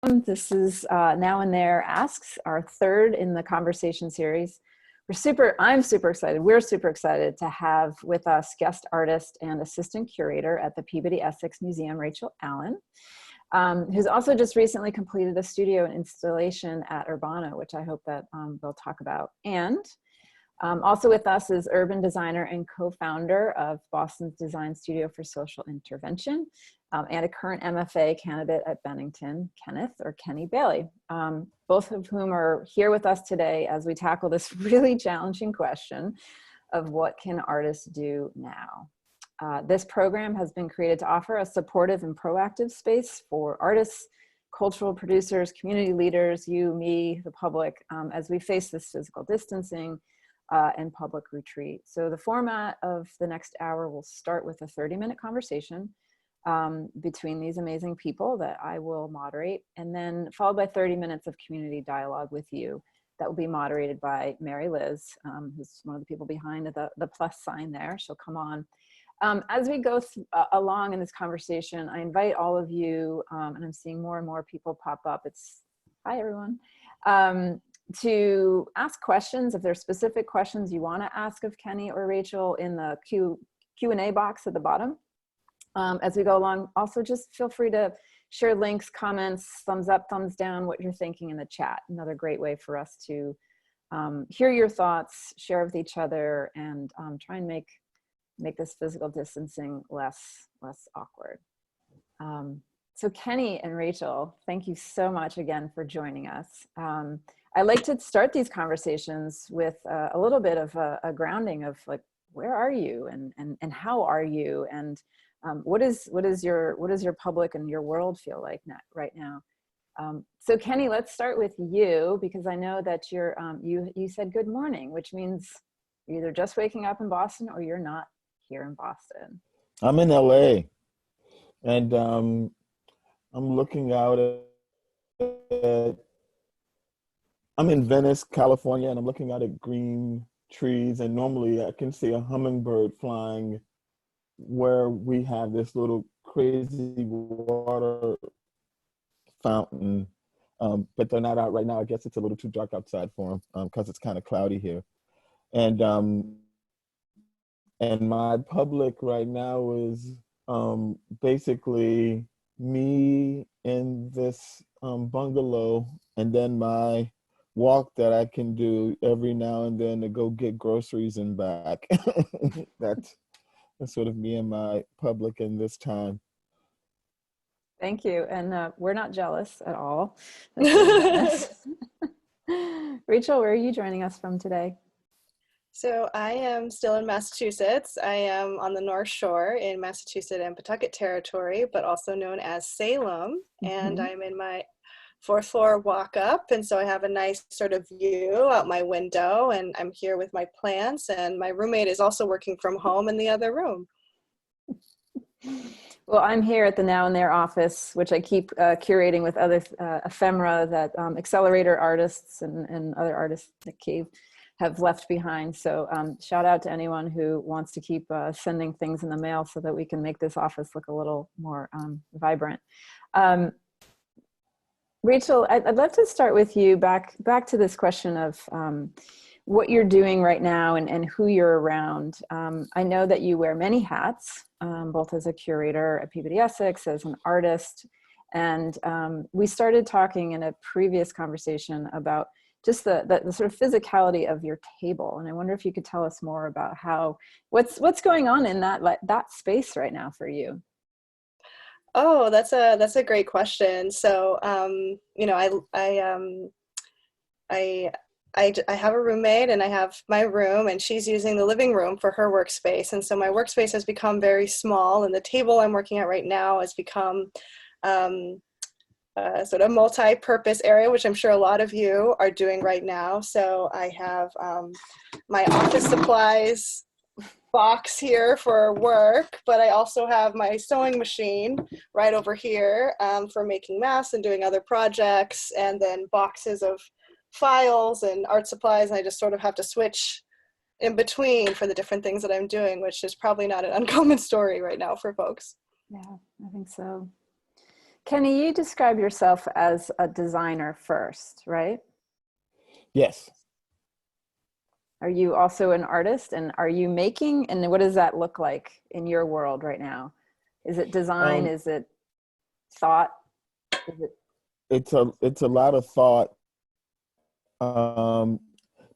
This is N+T Asks, our third in the conversation series. I'm super excited. We're super excited to have with us guest artist and assistant curator at the Peabody Essex Museum, Rachel Allen, who's also just recently completed a studio and installation at Urbana, which I hope that they'll talk about. And also with us is urban designer and co-founder of Boston's Design Studio for Social Intervention, and a current MFA candidate at Bennington, Kenny Bailey, both of whom are here with us today as we tackle this really challenging question of what can artists do now. This program has been created to offer a supportive and proactive space for artists, cultural producers, community leaders, you, me, the public, as we face this physical distancing and public retreat. So the format of the next hour will start with a 30-minute conversation between these amazing people that I will moderate, and then followed by 30 minutes of community dialogue with you that will be moderated by Mary Liz, who's one of the people behind the plus sign there. She'll come on. As we go along in this conversation, I invite all of you, and I'm seeing more and more people pop up. Hi everyone. To ask questions, if there's specific questions you want to ask of Kenny or Rachel, in the Q&A box at the bottom. As we go along, also just feel free to share links, comments, thumbs up, thumbs down, what you're thinking in the chat. Another great way for us to hear your thoughts, share with each other, and try and make this physical distancing less awkward. So Kenny and Rachel, thank you so much again for joining us. I like to start these conversations with a little bit of a grounding of, like, where are you and how are you, and what is your public and your world feel like right now? So Kenny, let's start with you, because I know that you said good morning, which means you're either just waking up in Boston or you're not here in Boston. I'm in LA, and I'm looking out at, I'm in Venice, California, and I'm looking out at green trees, and normally I can see a hummingbird flying where we have this little crazy water fountain, but they're not out right now. I guess it's a little too dark outside for them because it's kind of cloudy here. And my public right now is basically me in this bungalow, and then my walk that I can do every now and then to go get groceries and back. That's sort of me and my public in this time. Thank you. And we're not jealous at all. Rachel, where are you joining us from today? So I am still in Massachusetts. I am on the North Shore in Massachusetts and Pawtucket Territory, but also known as Salem. And I'm in my 4th floor walk up. And so I have a nice sort of view out my window, and I'm here with my plants, and my roommate is also working from home in the other room. Well, I'm here at the N+T office, which I keep curating with other ephemera that accelerator artists and other artists at Cave have left behind. So shout out to anyone who wants to keep sending things in the mail so that we can make this office look a little more vibrant. Rachel, I'd love to start with you back to this question of what you're doing right now and who you're around. I know that you wear many hats, both as a curator at Peabody Essex, as an artist, and we started talking in a previous conversation about just the sort of physicality of your table, and I wonder if you could tell us more about what's going on in that space right now for you. Oh, that's a great question. So, you know, I have a roommate, and I have my room, and she's using the living room for her workspace. And so my workspace has become very small, and the table I'm working at right now has become a sort of multi-purpose area, which I'm sure a lot of you are doing right now. So I have my office supplies box here for work, but I also have my sewing machine right over here for making masks and doing other projects, and then boxes of files and art supplies, and I just sort of have to switch in between for the different things that I'm doing, which is probably not an uncommon story right now for folks. Yeah, I think so. Kenny, you describe yourself as a designer first, right? Yes. Are you also an artist, and are you making, and what does that look like in your world right now? Is it design? Um, Is it thought? Is it? it's a lot of thought. Um,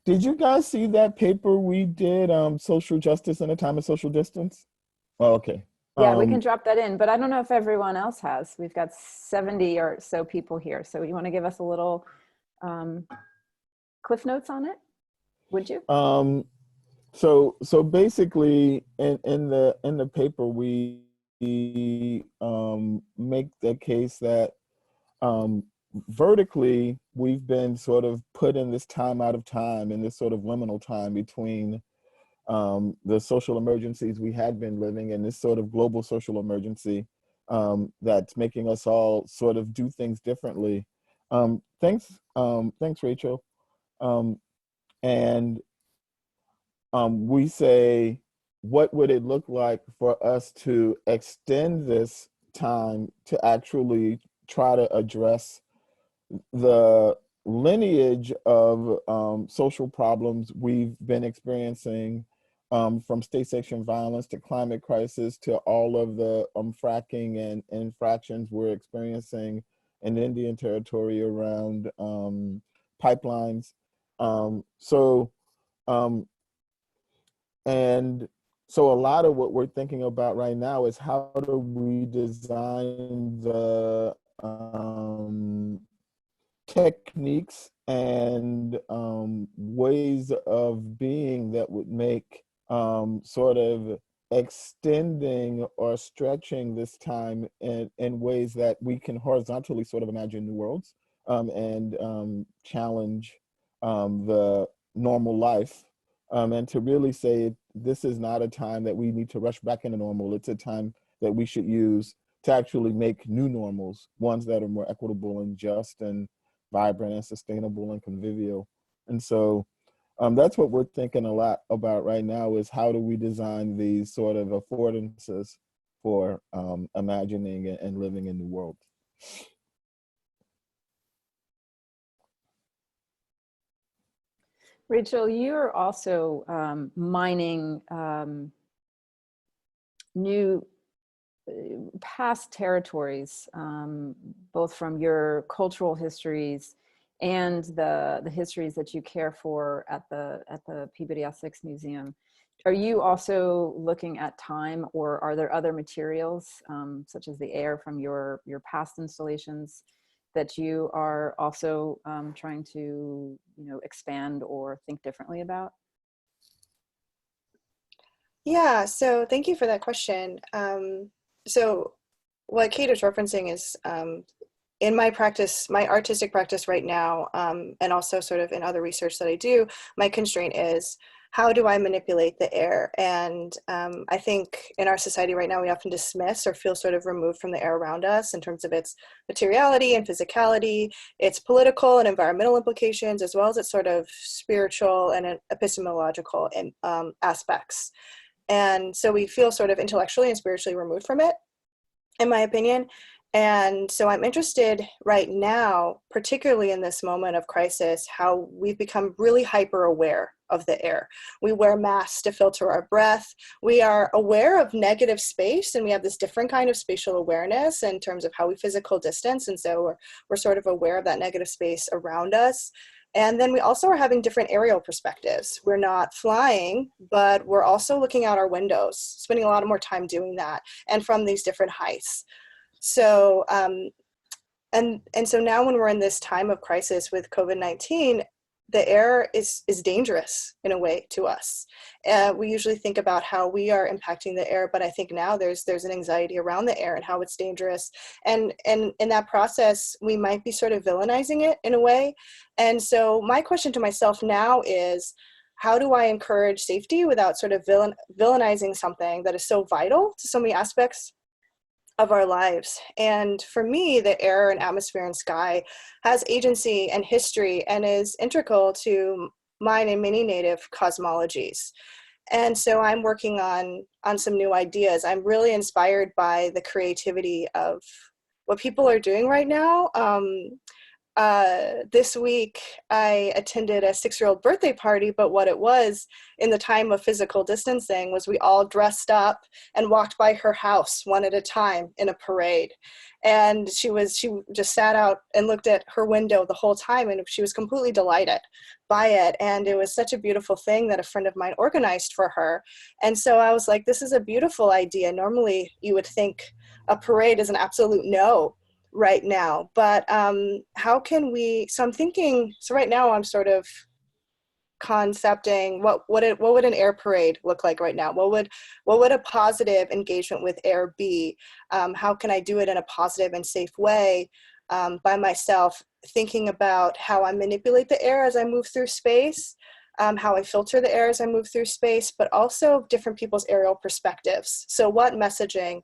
did you guys see that paper we did, social justice in a time of social distance? Oh, okay. Yeah, we can Um, drop that in, but I don't know if everyone else has. We've got 70 or so people here. So you want to give us a little um, cliff notes on it? Would you? um, so basically, in the paper, we make the case that um, vertically, we've been sort of put in this time out of time, in this sort of liminal time between the social emergencies we had been living and this sort of global social emergency that's making us all sort of do things differently. Thanks, Rachel. Um, and we say, what would it look like for us to extend this time to actually try to address the lineage of social problems we've been experiencing, from state sanctioned violence to climate crisis to all of the fracking and infractions we're experiencing in Indian territory around pipelines. So, um, and so a lot of what we're thinking about right now is how do we design the techniques and ways of being that would make sort of extending or stretching this time in ways that we can horizontally sort of imagine new worlds, and challenge the normal life, and to really say this is not a time that we need to rush back into normal. It's a time that we should use to actually make new normals, ones that are more equitable and just and vibrant and sustainable and convivial. And so that's what we're thinking a lot about right now, is how do we design these sort of affordances for imagining and living in the world. Rachel, you're also mining new past territories, both from your cultural histories and the histories that you care for at the Peabody Essex Museum. Are you also looking at time, or are there other materials, such as the air from your past installations, that you are also trying to expand or think differently about? Yeah, so thank you for that question. So what Kate is referencing is, in my practice, my artistic practice right now, and also sort of in other research that I do, my constraint is how do I manipulate the air? And I think in our society right now, we often dismiss or feel sort of removed from the air around us in terms of its materiality and physicality, its political and environmental implications, as well as its sort of spiritual and epistemological aspects. And so we feel sort of intellectually and spiritually removed from it, in my opinion. And so I'm interested right now, particularly in this moment of crisis, how we've become really hyper aware of the air. We wear masks to filter our breath. We are aware of negative space, and we have this different kind of spatial awareness in terms of how we physical distance. And so we're sort of aware of that negative space around us. And then we also are having different aerial perspectives. We're not flying, but we're also looking out our windows, spending a lot more time doing that, and from these different heights. So, and so now when we're in this time of crisis with COVID-19, the air is dangerous in a way to us. We usually think about how we are impacting the air, but I think now there's an anxiety around the air and how it's dangerous. And in that process, we might be sort of villainizing it in a way. And so my question to myself now is, how do I encourage safety without sort of villainizing something that is so vital to so many aspects of our lives? And for me, the air and atmosphere and sky has agency and history and is integral to mine and many native cosmologies. And so I'm working on some new ideas. I'm really inspired by the creativity of what people are doing right now. This week I attended a 6-year-old birthday party, but what it was in the time of physical distancing was we all dressed up and walked by her house one at a time in a parade. And she just sat out and looked at her window the whole time, and she was completely delighted by it. And it was such a beautiful thing that a friend of mine organized for her. And so I was like, this is a beautiful idea. Normally you would think a parade is an absolute no right now, but how can we, so I'm thinking, so right now I'm sort of concepting what would an air parade look like right now? What would a positive engagement with air be? How can I do it in a positive and safe way by myself, thinking about how I manipulate the air as I move through space, how I filter the air as I move through space, but also different people's aerial perspectives. So what messaging?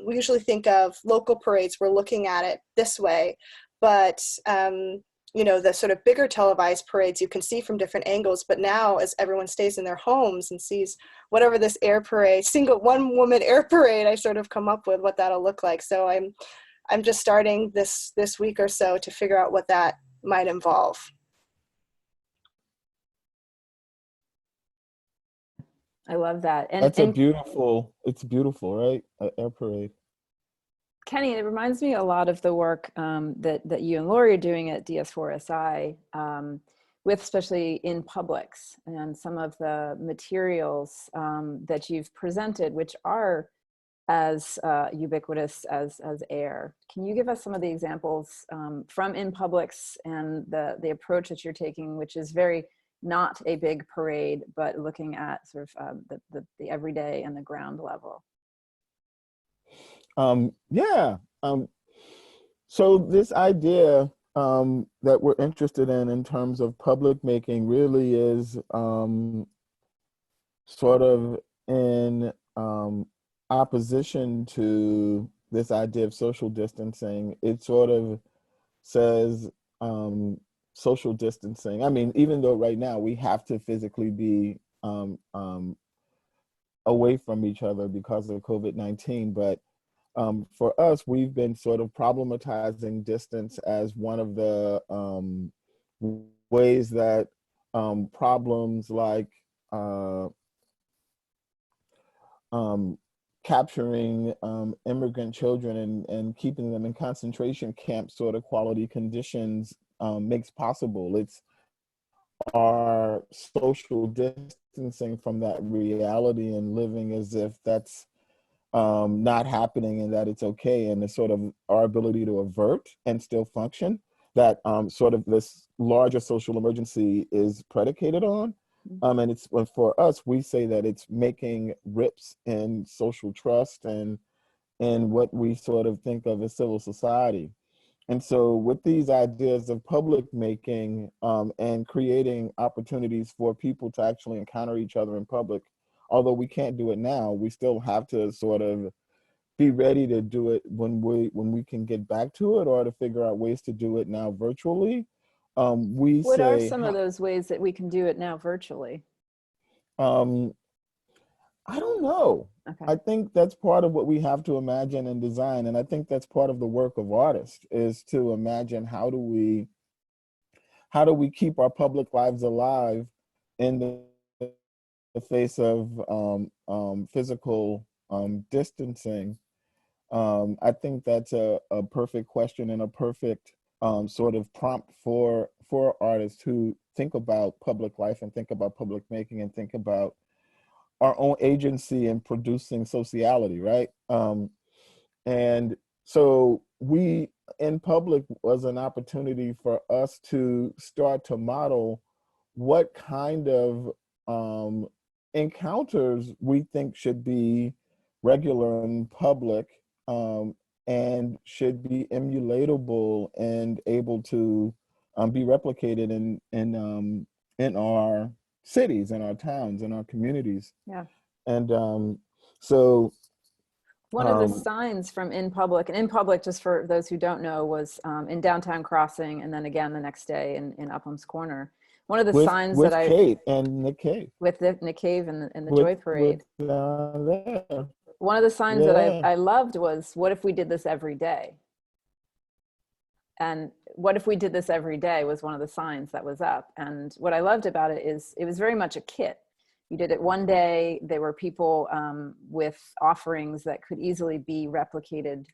We usually think of local parades, we're looking at it this way, but the sort of bigger televised parades you can see from different angles. But now, as everyone stays in their homes and sees whatever this air parade, single one woman air parade, I sort of come up with what that'll look like. So I'm just starting this week or so to figure out what that might involve. I love that. And That's it's beautiful, right? Air parade. Kenny, it reminds me a lot of the work that you and Lori are doing at DS4SI, with especially in Publix, and some of the materials that you've presented, which are as ubiquitous as air. Can you give us some of the examples from in Publix and the approach that you're taking, which is very not a big parade, but looking at sort of the everyday and the ground level? So this idea that we're interested in terms of public making really is sort of in opposition to this idea of social distancing. It sort of says social distancing. I mean, even though right now we have to physically be away from each other because of COVID-19, but for us, we've been sort of problematizing distance as one of the ways that problems like capturing immigrant children and keeping them in concentration camp sort of quality conditions makes possible. It's our social distancing from that reality and living as if that's not happening and that it's okay, and the sort of our ability to avert and still function that sort of this larger social emergency is predicated on. And it's, for us, we say that it's making rips in social trust and what we sort of think of as civil society. And so with these ideas of public making and creating opportunities for people to actually encounter each other in public, although we can't do it now, we still have to sort of be ready to do it when we can get back to it, or to figure out ways to do it now virtually. What are some of those ways that we can do it now virtually? I don't know. Okay. I think that's part of what we have to imagine and design. And I think that's part of the work of artists, is to imagine how do we keep our public lives alive in the face of physical distancing. I think that's a perfect question and a perfect sort of prompt for artists who think about public life and think about public making and think about our own agency in producing sociality, right? And so we, in public, was an opportunity for us to start to model what kind of encounters we think should be regular in public and should be emulatable and able to be replicated in our cities, in our towns, in our communities. Yeah. And so one of the signs from In Public, and In Public, just for those who don't know, was in Downtown Crossing, and then again the next day in Upham's Corner. One of the signs with that Kate and Nick Cave. With Nick Cave and the Joy Parade. One of the signs that I loved was, what if we did this every day? And what if we did this every day was one of the signs that was up. And what I loved about it is it was very much a kit. You did it one day. There were people with offerings that could easily be replicated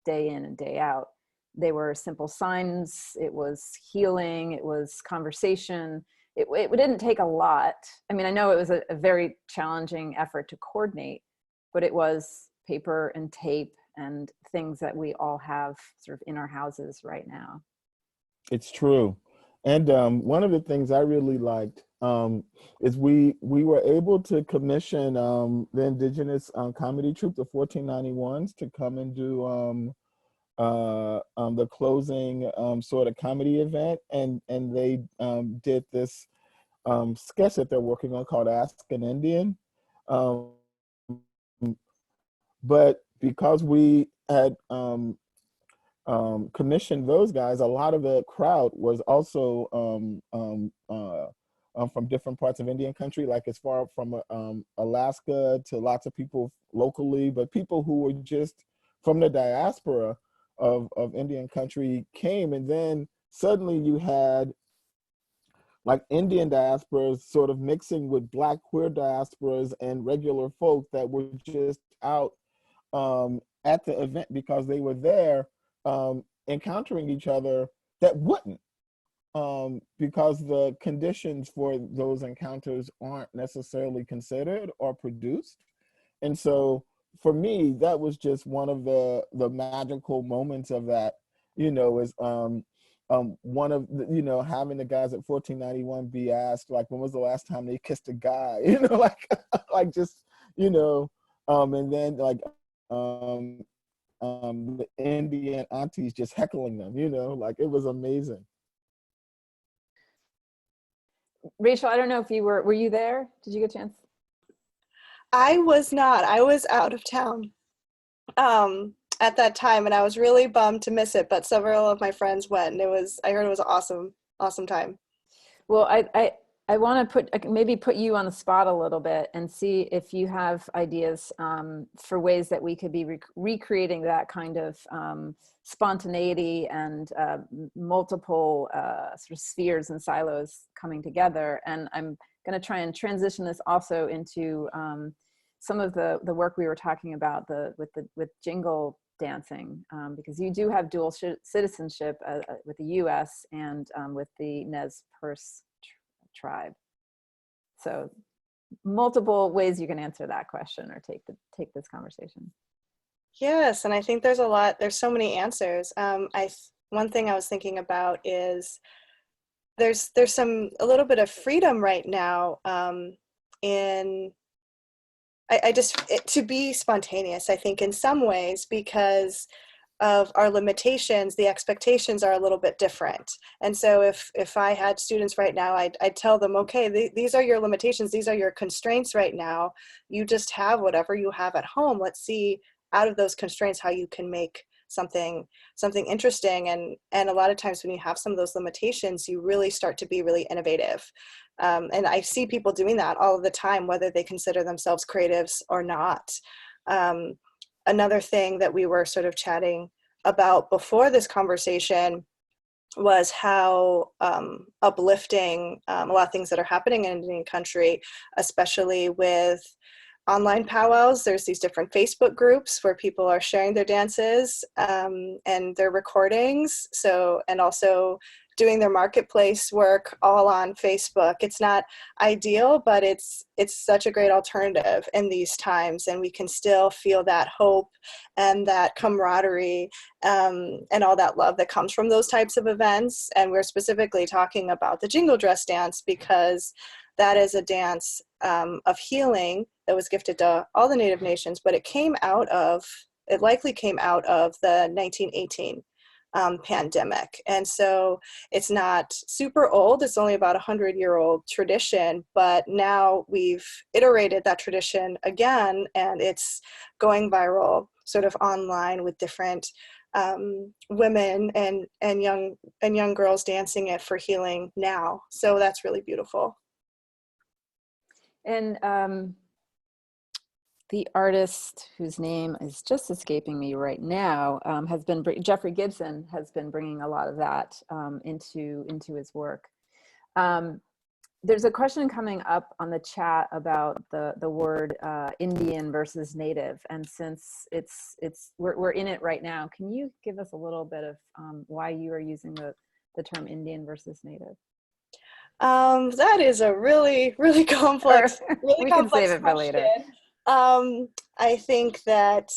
day in and day out. They were simple signs. It was healing. It was conversation. It didn't take a lot. I mean, I know it was a very challenging effort to coordinate, but it was paper and tape and things that we all have sort of in our houses right now. It's true. And one of the things I really liked is we were able to commission the indigenous comedy troupe, the 1491s, to come and do the closing sort of comedy event, and they did this sketch that they're working on called Ask an Indian. But because we had commissioned those guys, a lot of the crowd was also from different parts of Indian country, like as far from Alaska to lots of people locally, but people who were just from the diaspora of Indian country came. And then suddenly you had like Indian diasporas sort of mixing with Black queer diasporas and regular folk that were just out at the event because they were there encountering each other that wouldn't, because the conditions for those encounters aren't necessarily considered or produced. And so for me, that was just one of the magical moments of that, you know, is one of the, you know, having the guys at 1491 be asked, like, when was the last time they kissed a guy, you know, like, like just, you know, and then like, the Indian aunties just heckling them, you know, like it was amazing. Rachel, I don't know if you were you there? Did you get a chance? I was not. I was out of town at that time, and I was really bummed to miss it, but several of my friends went, and I heard it was an awesome time. Well, I want to maybe put you on the spot a little bit and see if you have ideas for ways that we could be recreating that kind of spontaneity and multiple sort of spheres and silos coming together. And I'm going to try and transition this also into some of the work we were talking about with jingle dancing, because you do have dual citizenship with the U.S. and with the Nez Perce tribe. So multiple ways you can answer that question or take this conversation. Yes, and I think there's so many answers. One thing I was thinking about is there's a little bit of freedom right now to be spontaneous, I think, in some ways, because of our limitations, the expectations are a little bit different. And so if I had students right now, I'd tell them, okay, these are your limitations, these are your constraints right now. You just have whatever you have at home. Let's see out of those constraints how you can make something interesting. And a lot of times when you have some of those limitations, you really start to be really innovative. And I see people doing that all of the time, whether they consider themselves creatives or not. Another thing that we were sort of chatting about before this conversation was how uplifting a lot of things that are happening in Indian country, especially with online powwows. There's these different Facebook groups where people are sharing their dances and their recordings. So, and also doing their marketplace work all on Facebook. It's not ideal, but it's such a great alternative in these times, and we can still feel that hope and that camaraderie and all that love that comes from those types of events. And we're specifically talking about the jingle dress dance because that is a dance of healing that was gifted to all the Native nations, but it likely came out of the 1918 pandemic. And so it's not super old, it's only about 100-year-old tradition, but now we've iterated that tradition again, and it's going viral sort of online with different women and young girls dancing it for healing now. So that's really beautiful. And The artist whose name is just escaping me right now has been, Jeffrey Gibson has been bringing a lot of that into his work. There's a question coming up on the chat about the word Indian versus native, and since we're in it right now, can you give us a little bit of why you are using the term Indian versus native? That is a really complex, We can save it for later. I think that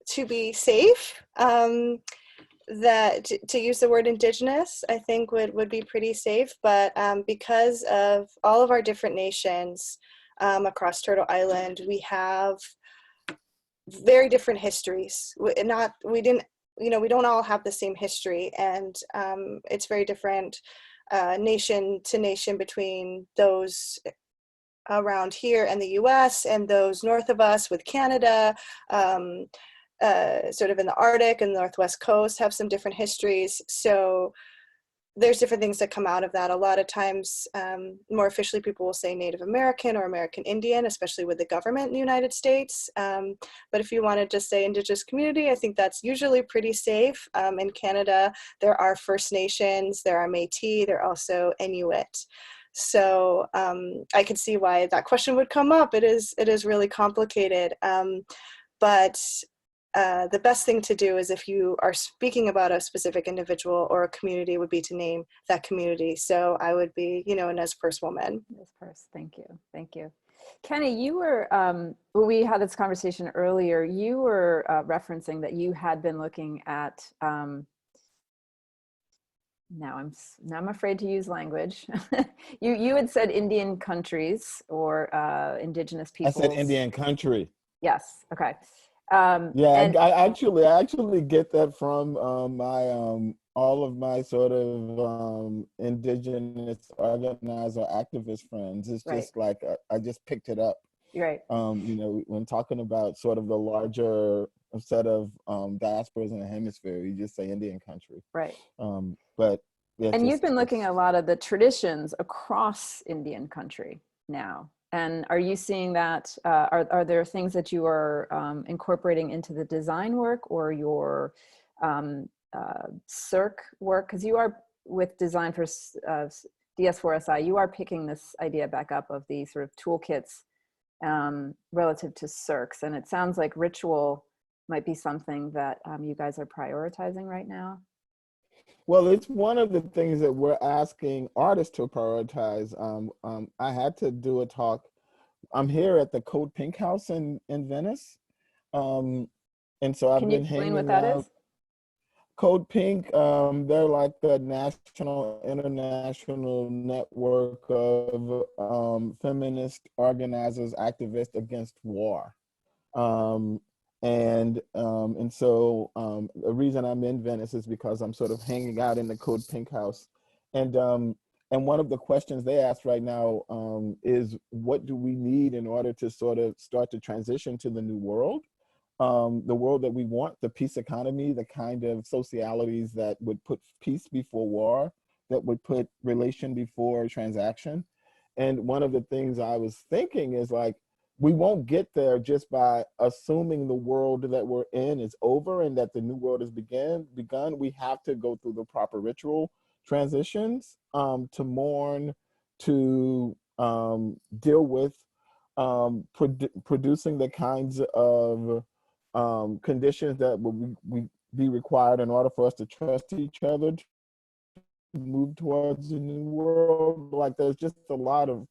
to be safe, that to use the word indigenous, I think would be pretty safe. But because of all of our different nations across Turtle Island, we have very different histories. We don't all have the same history, and it's very different nation to nation between those around here and the US and those north of us with Canada, sort of in the Arctic and the Northwest Coast have some different histories. So there's different things that come out of that. A lot of times, more officially, people will say Native American or American Indian, especially with the government in the United States. But if you want to just say Indigenous community, I think that's usually pretty safe. In Canada, there are First Nations, there are Métis, there are also Inuit. So I could see why that question would come up. It is really complicated. But the best thing to do is if you are speaking about a specific individual or a community would be to name that community. So I would be, a Nez Perce woman. Nez Perce, thank you. Thank you. Kenny, you were, when we had this conversation earlier, you were referencing that you had been looking at, now I'm afraid to use language. You had said Indian countries or indigenous peoples. I said Indian country. Yes. Okay. Yeah, I actually get that from all of my sort of indigenous organizer activist friends. It's just right. like I just picked it up. Right. When talking about sort of the larger set of diasporas in the hemisphere, you just say Indian country. Right. But yeah, and you've been looking at a lot of the traditions across Indian country now. And are you seeing that, are there things that you are incorporating into the design work or your circ work? Because you are with Design for DS4SI, you are picking this idea back up of the sort of toolkits relative to circs. And it sounds like ritual might be something that you guys are prioritizing right now. Well, it's one of the things that we're asking artists to prioritize. I had to do a talk. I'm here at the Code Pink House in Venice. And so I've been hanging out. Can you explain what that is? Code Pink, they're like the international network of feminist organizers, activists against war. And so the reason I'm in Venice is because I'm sort of hanging out in the Code Pink House. And one of the questions they ask right now is, what do we need in order to sort of start to transition to the new world? The world that we want, the peace economy, the kind of socialities that would put peace before war, that would put relation before transaction. And one of the things I was thinking is like, we won't get there just by assuming the world that we're in is over and that the new world has begun. We have to go through the proper ritual transitions to mourn, to deal with producing the kinds of conditions that will be required in order for us to trust each other, to move towards a new world. Like there's just a lot of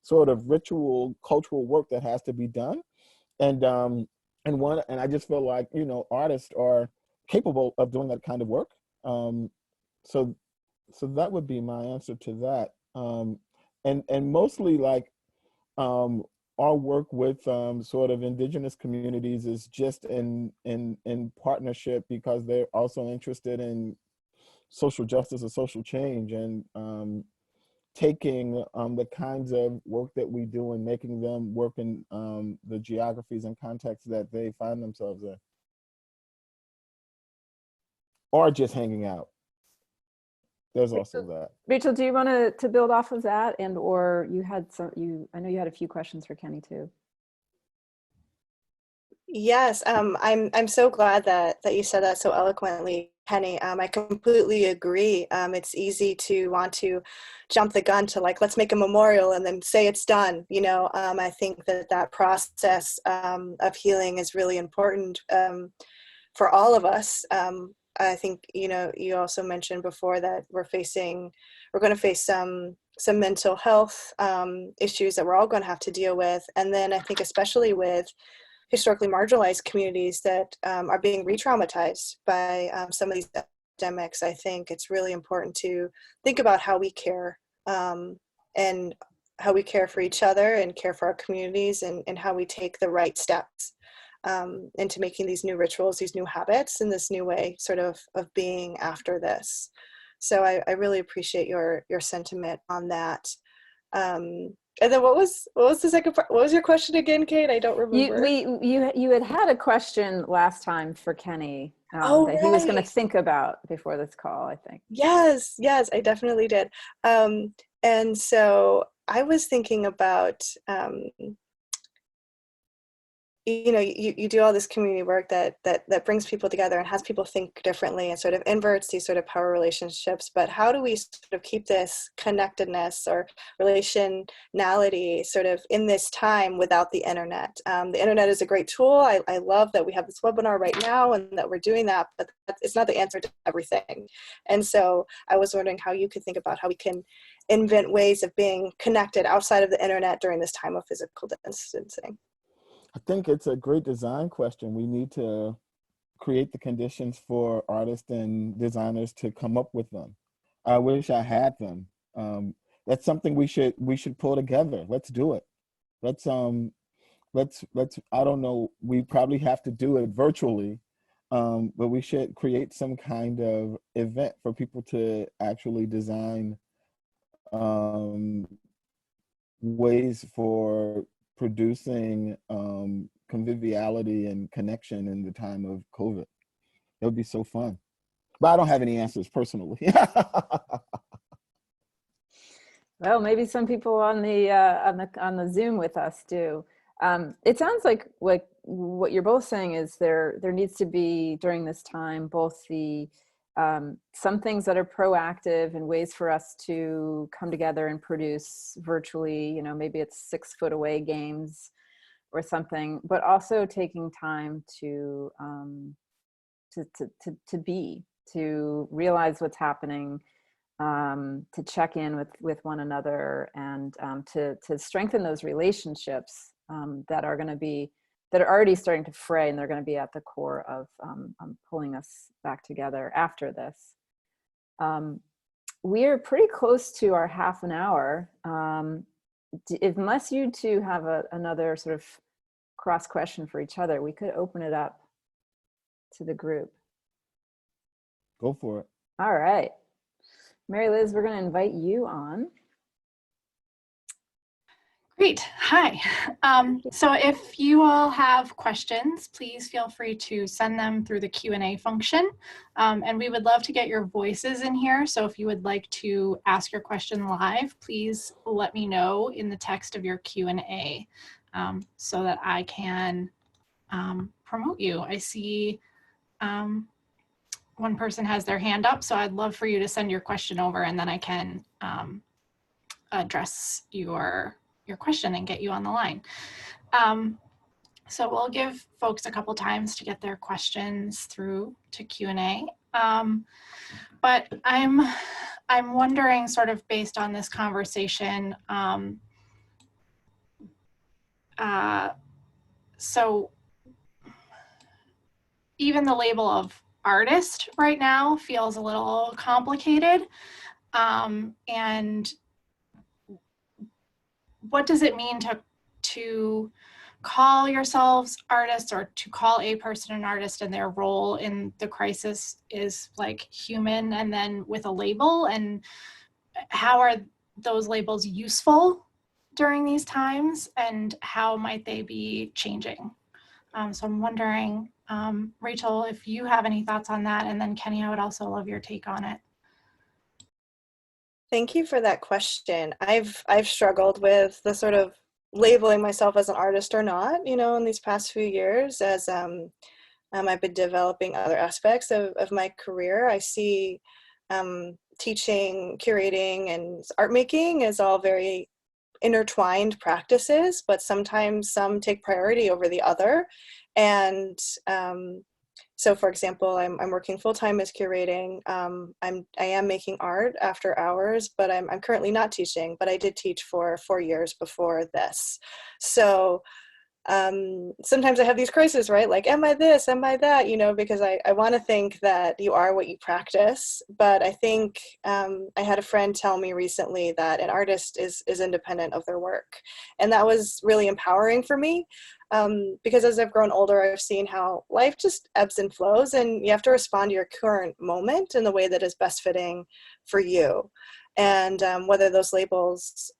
sort of ritual, cultural work that has to be done. And I just feel like, artists are capable of doing that kind of work. So that would be my answer to that. And mostly like our work with sort of indigenous communities is just in partnership because they're also interested in social justice or social change, and taking the kinds of work that we do and making them work in the geographies and contexts that they find themselves in, or just hanging out. There's also that. Rachel, do you want to build off of that, and or you had I know you had a few questions for Kenny too. Yes, I'm so glad that you said that so eloquently, Penny. I completely agree. It's easy to want to jump the gun to like, let's make a memorial and then say it's done. I think that process of healing is really important for all of us. I think you also mentioned before that we're going to face some mental health issues that we're all going to have to deal with, and then I think especially with historically marginalized communities that are being re-traumatized by some of these epidemics. I think it's really important to think about how we care, and how we care for each other and care for our communities, and how we take the right steps into making these new rituals, these new habits, and this new way sort of being after this. So I really appreciate your sentiment on that. And then what was the second part? What was your question again, Kate? I don't remember. You had a question last time for Kenny Oh, that he was going to right. think about before this call, I think. Yes, I definitely did. And so I was thinking about you do all this community work that brings people together and has people think differently and sort of inverts these sort of power relationships. But how do we sort of keep this connectedness or relationality sort of in this time without the internet? The internet is a great tool. I love that we have this webinar right now and that we're doing that, but it's not the answer to everything. And so I was wondering how you could think about how we can invent ways of being connected outside of the internet during this time of physical distancing. I think it's a great design question. We need to create the conditions for artists and designers to come up with them. I wish I had them. That's something we should pull together. Let's do it. Let's I don't know, we probably have to do it virtually, but we should create some kind of event for people to actually design ways for producing conviviality and connection in the time of COVID. It would be so fun. But I don't have any answers personally. Well, maybe some people on the Zoom with us do. It sounds like what you're both saying is there needs to be during this time both the some things that are proactive and ways for us to come together and produce virtually. Maybe it's 6 foot away games or something, but also taking time to be, to realize what's happening, to check in with one another, and to strengthen those relationships that are already starting to fray, and they're going to be at the core of pulling us back together after this. We are pretty close to our half an hour. Unless you two have another sort of cross question for each other, we could open it up to the group. Go for it. All right. Mary Liz, we're going to invite you on. Great. Hi. So if you all have questions, please feel free to send them through the Q&A function. And we would love to get your voices in here. So if you would like to ask your question live, please let me know in the text of your Q&A so that I can promote you. I see one person has their hand up, so I'd love for you to send your question over, and then I can address your question and get you on the line. So we'll give folks a couple times to get their questions through to Q&A. But I'm wondering, sort of based on this conversation, so even the label of artist right now feels a little complicated. And what does it mean to call yourselves artists, or to call a person an artist, and their role in the crisis is like human and then with a label? And how are those labels useful during these times, and how might they be changing? So I'm wondering, Rachel, if you have any thoughts on that, and then Kenny, I would also love your take on it. Thank you for that question. I've struggled with the sort of labeling myself as an artist or not, you know, in these past few years as I've been developing other aspects of my career. I see teaching, curating, and art making as all very intertwined practices, but sometimes some take priority over the other. And so, for example, I'm working full time as curating. I am making art after hours, but I'm currently not teaching. But I did teach for 4 years before this. So sometimes I have these crises, right? Like, am I this? Am I that? You know, because I want to think that you are what you practice. But I think I had a friend tell me recently that an artist is independent of their work. And that was really empowering for me. Because as I've grown older, I've seen how life just ebbs and flows, and you have to respond to your current moment in the way that is best fitting for you. And whether those labels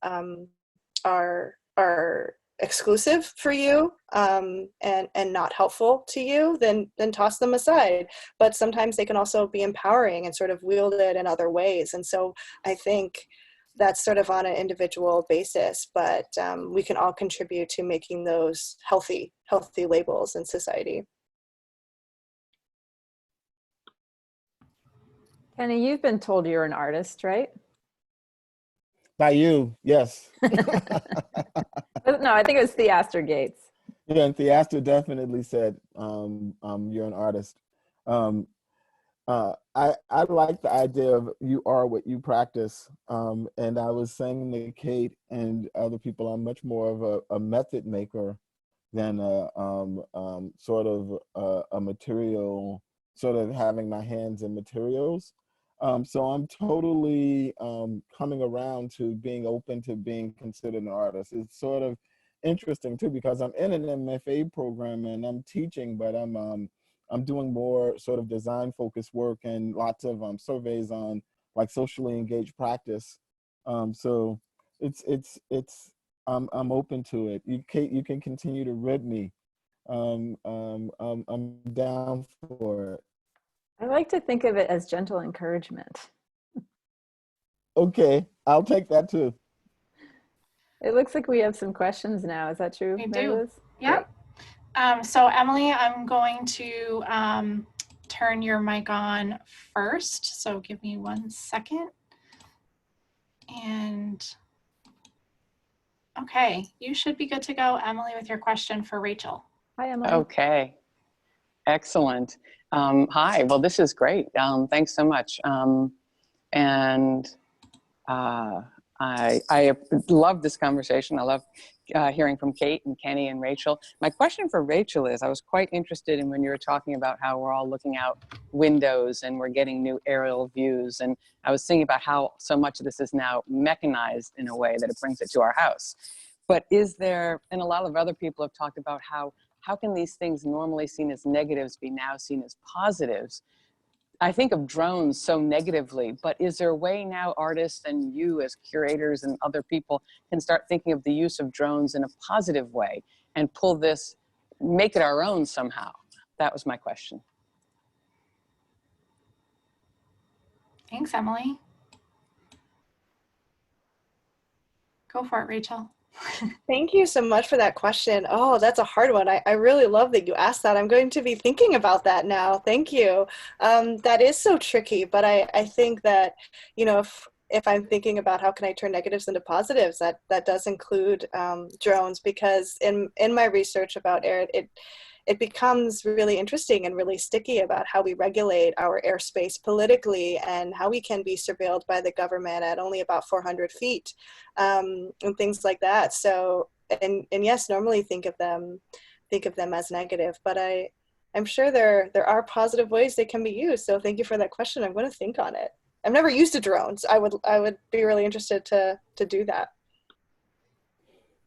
are exclusive for you and not helpful to you, then toss them aside. But sometimes they can also be empowering and sort of wielded in other ways. And so I think that's sort of on an individual basis, but we can all contribute to making those healthy labels in society. Kenny, you've been told you're an artist, right? By you, yes. No, I think it was Theaster Gates. Yeah, and Theaster definitely said, you're an artist. I like the idea of you are what you practice. And I was saying to Kate and other people, I'm much more of a method maker than sort of a material, sort of having my hands in materials. So I'm totally coming around to being open to being considered an artist. It's sort of interesting too, because I'm in an MFA program and I'm teaching, but I'm doing more sort of design focused work and lots of surveys on like socially engaged practice. So I'm open to it. You can continue to rib me. I'm down for it. I like to think of it as gentle encouragement. Okay, I'll take that too. It looks like we have some questions now. Is that true, We Mary do. Liz? Yep. So Emily, I'm going to turn your mic on first. So give me 1 second. And okay, you should be good to go, Emily, with your question for Rachel. Hi, Emily. Okay, excellent. Hi, well, this is great. Thanks so much. I love this conversation. I love hearing from Kate and Kenny and Rachel. My question for Rachel is, I was quite interested in when you were talking about how we're all looking out windows and we're getting new aerial views. And I was thinking about how so much of this is now mechanized in a way that it brings it to our house. But is there, and a lot of other people have talked about how can these things normally seen as negatives be now seen as positives? I think of drones so negatively, but is there a way now artists and you as curators and other people can start thinking of the use of drones in a positive way and pull this, make it our own somehow? That was my question. Thanks, Emily. Go for it, Rachel. Thank you so much for that question. Oh, that's a hard one. I really love that you asked that. I'm going to be thinking about that now. Thank you. That is so tricky, but I think that, you know, if I'm thinking about how can I turn negatives into positives, that does include drones, because in my research about air, it becomes really interesting and really sticky about how we regulate our airspace politically and how we can be surveilled by the government at only about 400 feet and things like that. So, and yes, normally think of them as negative, but I'm sure there are positive ways they can be used. So thank you for that question. I'm going to think on it. I've never used a drone, so I would be really interested to do that.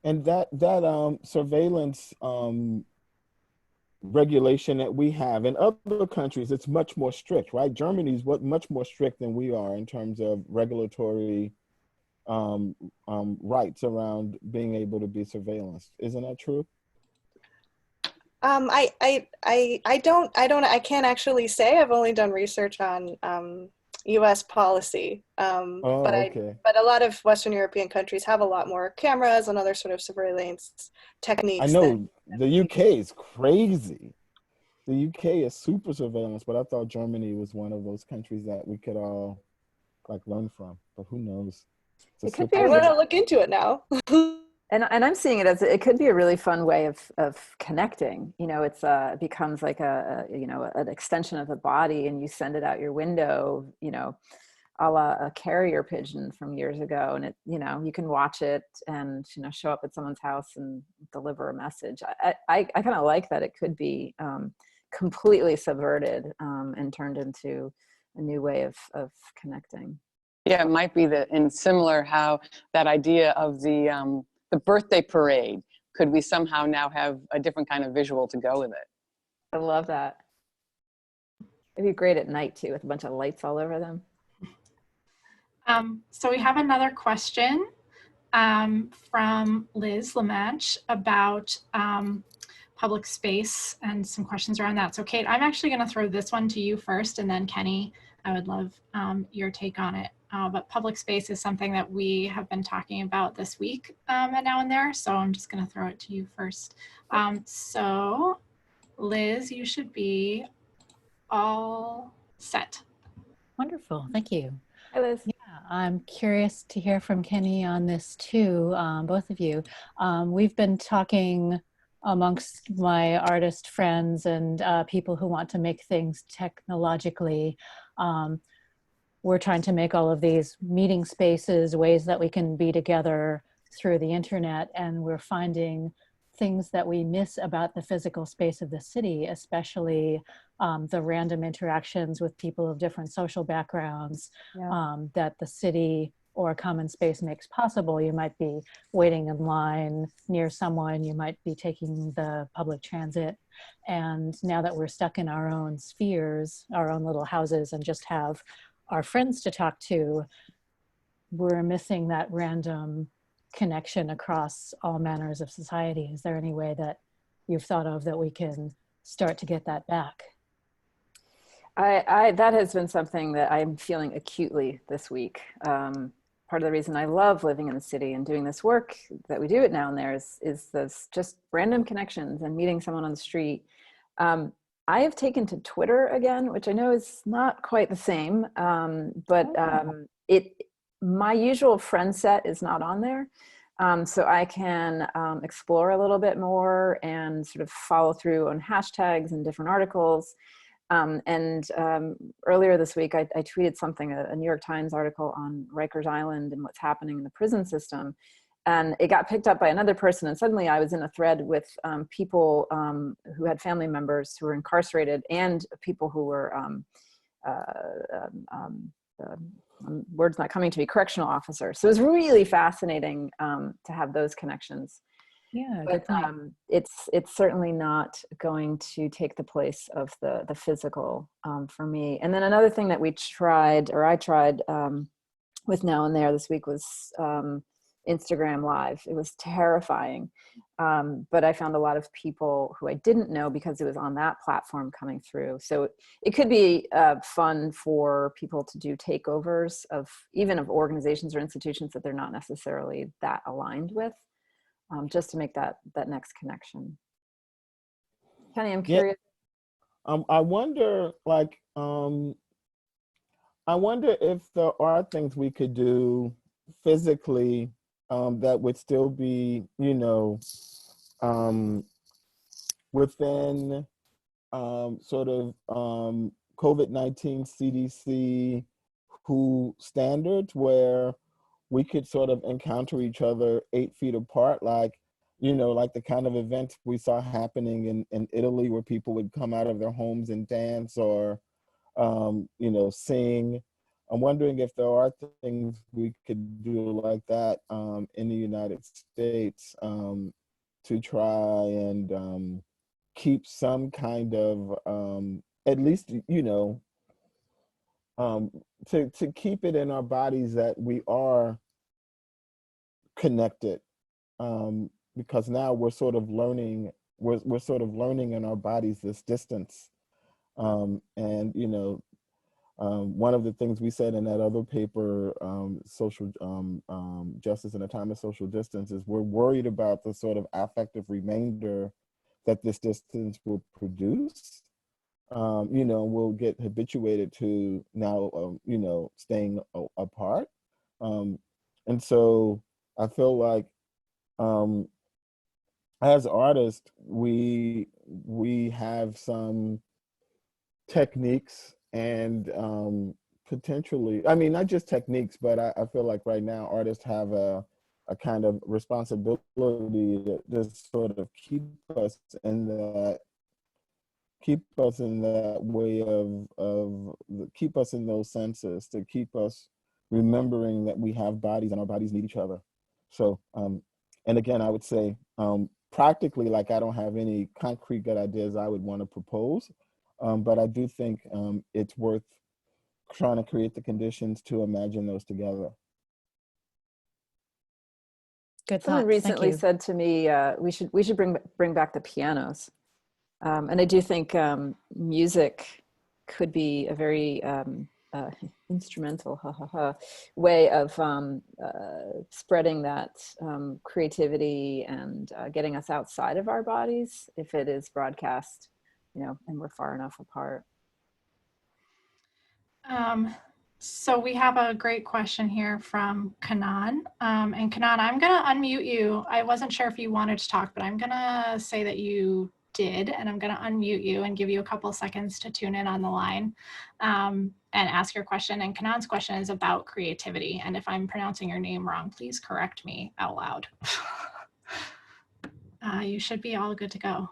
And that surveillance regulation that we have in other countries, it's much more strict, right? Germany's much more strict than we are in terms of regulatory rights around being able to be surveillanced. Isn't that true? I can't actually say. I've only done research on U.S. policy. Oh, okay. But a lot of Western European countries have a lot more cameras and other sort of surveillance I techniques than know the UK is crazy. The UK is super surveillance, but I thought Germany was one of those countries that we could all like learn from. But who knows? It's a It could be I'm slippery a going to slope. look into it now. and I'm seeing it as it could be a really fun way of connecting. You know, it becomes like you know, an extension of the body, and you send it out your window, you know, a la a carrier pigeon from years ago, and it, you know, you can watch it and, you know, show up at someone's house and deliver a message. I kind of like that it could be completely subverted and turned into a new way of connecting. Yeah, it might be and similar how that idea of the birthday parade, could we somehow now have a different kind of visual to go with it? I love that. It'd be great at night too, with a bunch of lights all over them. So we have another question from Liz Lamanche about public space and some questions around that. So Kate, I'm actually going to throw this one to you first, and then Kenny, I would love your take on it. But public space is something that we have been talking about this week at Now and There. So I'm just going to throw it to you first. So Liz, you should be all set. Wonderful, thank you. Hi, Liz. Yeah, I'm curious to hear from Kenny on this too, both of you. We've been talking amongst my artist friends and people who want to make things technologically. We're trying to make all of these meeting spaces, ways that we can be together through the internet, and we're finding things that we miss about the physical space of the city, especially the random interactions with people of different social backgrounds, Yeah. that the city or a common space makes possible. You might be waiting in line near someone, you might be taking the public transit, and now that we're stuck in our own spheres, our own little houses, and just have our friends to talk to, we're missing that random connection across all manners of society. Is there any way that you've thought of that we can start to get that back? That has been something that I'm feeling acutely this week. Part of the reason I love living in the city and doing this work that we do at Now and There is this just random connections and meeting someone on the street. I have taken to Twitter again, which I know is not quite the same, but my usual friend set is not on there. So I can explore a little bit more and sort of follow through on hashtags and different articles. Earlier this week, I tweeted something, a New York Times article on Rikers Island and what's happening in the prison system. And it got picked up by another person. And suddenly I was in a thread with people who had family members who were incarcerated and people who were, words not coming to me, correctional officers. So it was really fascinating to have those connections. Yeah, but it's certainly not going to take the place of the physical for me. And then another thing that I tried with Now and There this week was Instagram Live. It was terrifying, but I found a lot of people who I didn't know because it was on that platform coming through. So it could be fun for people to do takeovers of organizations or institutions that they're not necessarily that aligned with. Just to make that next connection. Kenny, I'm curious. Yeah. I wonder if there are things we could do physically that would still be, within sort of COVID-19 CDC WHO standards, where we could sort of encounter each other 8 feet apart, like the kind of events we saw happening in Italy, where people would come out of their homes and dance or, sing. I'm wondering if there are things we could do like that in the United States to try and keep some kind of, at least, to keep it in our bodies that we are connected, because now we're sort of learning in our bodies this distance, and One of the things we said in that other paper, social justice in a time of social distance, is we're worried about the sort of affective remainder that this distance will produce. We'll get habituated to now, staying apart. And so I feel like as artists, we have some techniques and potentially, I mean, not just techniques, but I feel like right now artists have a kind of responsibility to just sort of keep us in that way of keep us in those senses, to keep us remembering that we have bodies and our bodies need each other. So, and again, I would say practically, like, I don't have any concrete good ideas I would want to propose, but I do think it's worth trying to create the conditions to imagine those together. Good Someone thoughts. recently said to me, we should bring back the pianos. And I do think music could be a very instrumental way of spreading that creativity and getting us outside of our bodies if it is broadcast, and we're far enough apart. So we have a great question here from Kanan. And Kanan, I'm going to unmute you. I wasn't sure if you wanted to talk, but I'm going to say that you did, and I'm going to unmute you and give you a couple seconds to tune in on the line and ask your question. And Kanan's question is about creativity. And if I'm pronouncing your name wrong, please correct me out loud. You should be all good to go.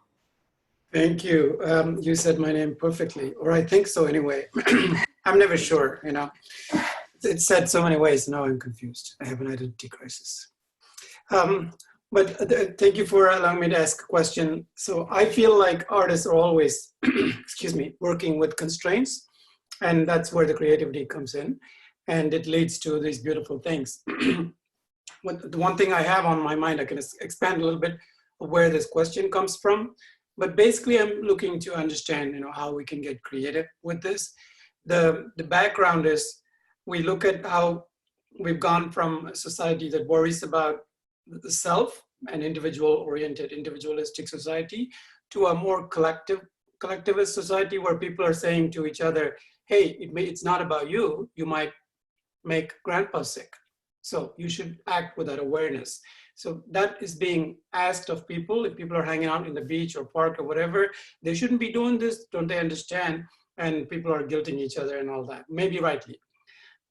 Thank you. You said my name perfectly, or I think so anyway. I'm never sure, It's said so many ways, now I'm confused. I have an identity crisis. But thank you for allowing me to ask a question. So I feel like artists are always, excuse me, working with constraints, and that's where the creativity comes in, and it leads to these beautiful things. The one thing I have on my mind, I can expand a little bit of where this question comes from, but basically I'm looking to understand, how we can get creative with this. The background is, we look at how we've gone from a society that worries about the self, an individual-oriented, individualistic society, to a more collectivist society where people are saying to each other, hey, it's not about you, you might make grandpa sick. So you should act with that awareness. So that is being asked of people. If people are hanging out in the beach or park or whatever, they shouldn't be doing this, don't they understand? And people are guilting each other and all that, maybe rightly.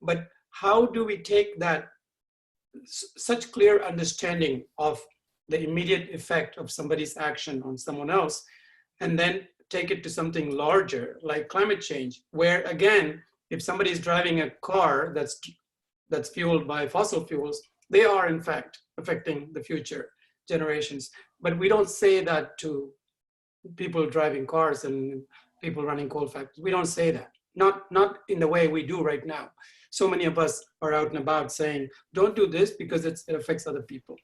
But how do we take that such clear understanding of the immediate effect of somebody's action on someone else, and then take it to something larger like climate change, where again, if somebody is driving a car that's fueled by fossil fuels, they are in fact affecting the future generations. But we don't say that to people driving cars and people running coal factories. We don't say that, not in the way we do right now. So many of us are out and about saying, don't do this because it affects other people.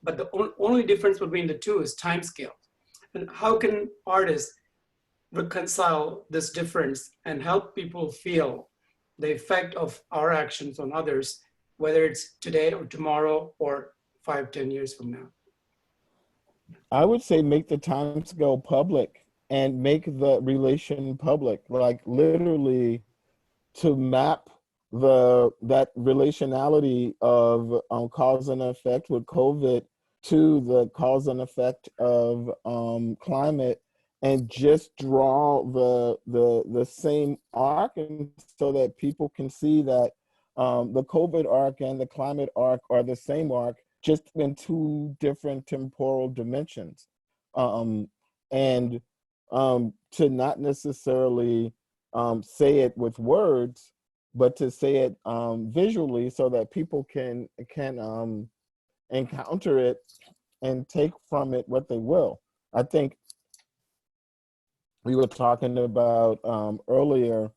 But the only difference between the two is time scale. And how can artists reconcile this difference and help people feel the effect of our actions on others, whether it's today or tomorrow or 5-10 years from now? I would say make the time scale public and make the relation public, like literally to map that relationality of cause and effect with COVID to the cause and effect of climate, and just draw the same arc, and so that people can see that the COVID arc and the climate arc are the same arc, just in two different temporal dimensions. And to not necessarily say it with words, but to say it visually, so that people can encounter it and take from it what they will. I think we were talking about earlier,